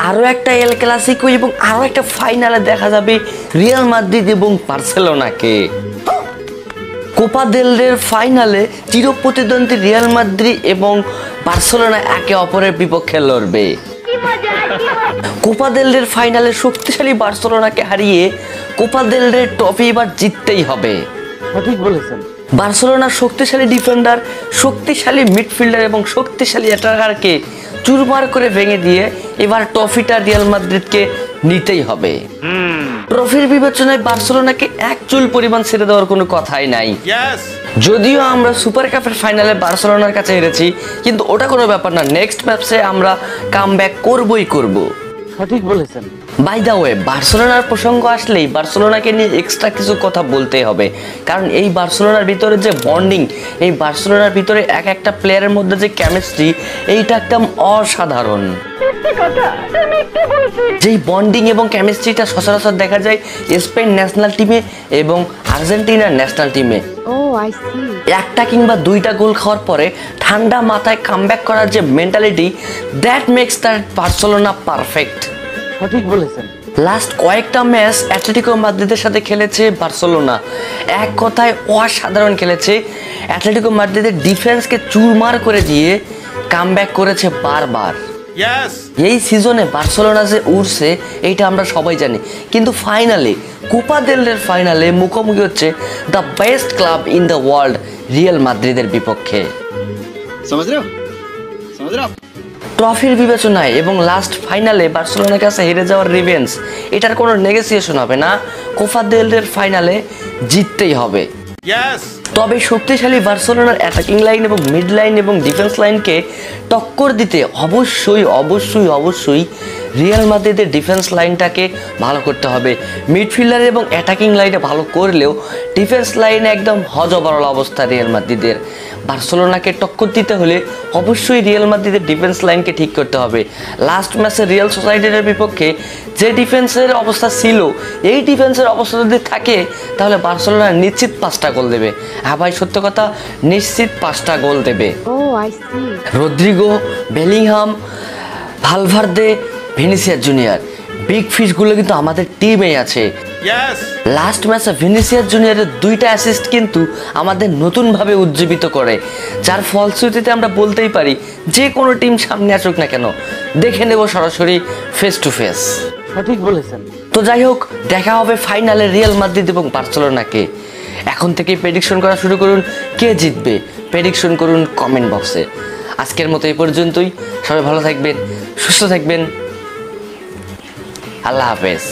আরও একটা El Clasico এবং আরও একটা ফাইনালে দেখা যাবে রিয়াল মাদ্রিদ এবং বার্সেলোনাকে। কোপা দেল রের ফাইনালে চিরপ্রতিদ্বন্দ্বী রিয়াল মাদ্রিদ এবং বার্সেলোনা একে অপরের বিপক্ষে লড়বে। কোপা দেল রের ফাইনালে শক্তিশালী বার্সেলোনাকে হারিয়ে কোপা দেল রের ট্রফি এবার জিততেই হবে। সঠিক বলেছেন। বার্সেলোনার শক্তিশালী ডিফেন্ডার, শক্তিশালী মিডফিল্ডার এবং শক্তিশালী অ্যাটাকারকে চুরমার করে ভেঙে দিয়ে এবার ট্রফিটা রিয়াল মাদ্রিদকে নিতেই হবে। ট্রফির বিবেচনায় বার্সেলোনাকে এক চুল পরিমাণ ছেড়ে দেওয়ার কোনো কথাই নাই। যদিও আমরা সুপার কাপের ফাইনালে বার্সেলোনার কাছে হেরেছি, কিন্তু ওটা কোনো ব্যাপার না, নেক্সট ম্যাচে আমরা কামব্যাক করবই করব। সঠিক বলেছেন। বাই দ্য ওয়ে, বার্সেলোনার প্রসঙ্গ আসলেই বার্সেলোনাকে নিয়ে এক্সট্রা কিছু কথা বলতেই হবে, কারণ এই বার্সেলোনার ভিতরে যে বন্ডিং, এই বার্সেলোনার ভিতরে এক একটা প্লেয়ারের মধ্যে যে কেমিস্ট্রি, এইটা একদম অসাধারণ। যেই বন্ডিং এবং কেমিস্ট্রিটা সচরাচর দেখা যায় স্পেন ন্যাশনাল টিমে এবং আর্জেন্টিনার ন্যাশনাল টিমে। একটা কিংবা দুইটা গোল খাওয়ার পরে ঠান্ডা মাথায় কামব্যাক করার যে mentality, that makes the Barcelona perfect. সঠিক বলেছেন। লাস্ট কয়েকটা ম্যাচ অ্যাটলেটিকো মাদ্রিদের সাথে খেলেছে বার্সেলোনা, এক কথায় অসাধারণ খেলেছে। অ্যাটলেটিকো মাদ্রিদের ডিফেন্সকে চুরমার করে দিয়ে কামব্যাক করেছে বারবার। এই সিজনে বার্সেলোনা যে উঠছে এইটা আমরা সবাই জানি, কিন্তু ফাইনালে কোপা দেল রের ফাইনালে মুখোমুখি হচ্ছে the best club in the world Real মাদ্রিদের বিপক্ষে। ট্রফির বিবেচনায় এবং লাস্ট ফাইনালে বার্সেলোনার কাছে হেরে যাওয়ার রিভেঞ্জ, এটার কোনো নেগোসিয়েশন হবে না। কোপা দেল রের ফাইনালে জিততেই হবে। তবে শক্তিশালী বার্সেলোনার অ্যাটাকিং লাইন এবং মিড লাইন এবং ডিফেন্স লাইনকে টক্কর দিতে অবশ্যই অবশ্যই অবশ্যই রিয়াল মাদ্রিদের ডিফেন্স লাইনটাকে ভালো করতে হবে। মিডফিল্ডার এবং অ্যাটাকিং লাইনে ভালো করলেও ডিফেন্স লাইনে একদম হযবরল অবস্থা রিয়াল মাদ্রিদের। বার্সেলোনাকে টক্কর দিতে হলে অবশ্যই রিয়াল মাদ্রিদের ডিফেন্স লাইনকে ঠিক করতে হবে। লাস্ট ম্যাচে রিয়াল সোসাইটির বিপক্ষে যে ডিফেন্সের অবস্থা ছিল, এই ডিফেন্সের অবস্থা যদি থাকে তাহলে বার্সেলোনা নিশ্চিত 5টা গোল দেবে। হ্যাঁ ভাই, সত্য কথা, নিশ্চিত 5টা গোল দেবে। Rodrygo, Bellingham, Valverde, Vinicius Junior, big ফিশগুলো কিন্তু আমাদের টিমেই আছে। লাস্ট ম্যাচে ভিনিসিয়াস জুনিয়রের 2টা অ্যাসিস্ট কিন্তু আমাদের নতুনভাবে উজ্জীবিত করে, যার ফলশ্রুতিতে আমরা বলতেই পারি যে কোনো টিম সামনে আসুক না কেন দেখে নেব সরাসরি ফেস টু ফেস। সঠিক বলেছেন। তো যাই হোক, দেখা হবে ফাইনালে রিয়াল মাদ্রিদ এবং বার্সেলোনাকে। এখন থেকেই প্রেডিকশন করা শুরু করুন, কে জিতবে প্রেডিকশন করুন কমেন্ট বক্সে। আজকের মতো এই পর্যন্তই। সবাই ভালো থাকবেন, সুস্থ থাকবেন। আল্লাহ হাফেজ।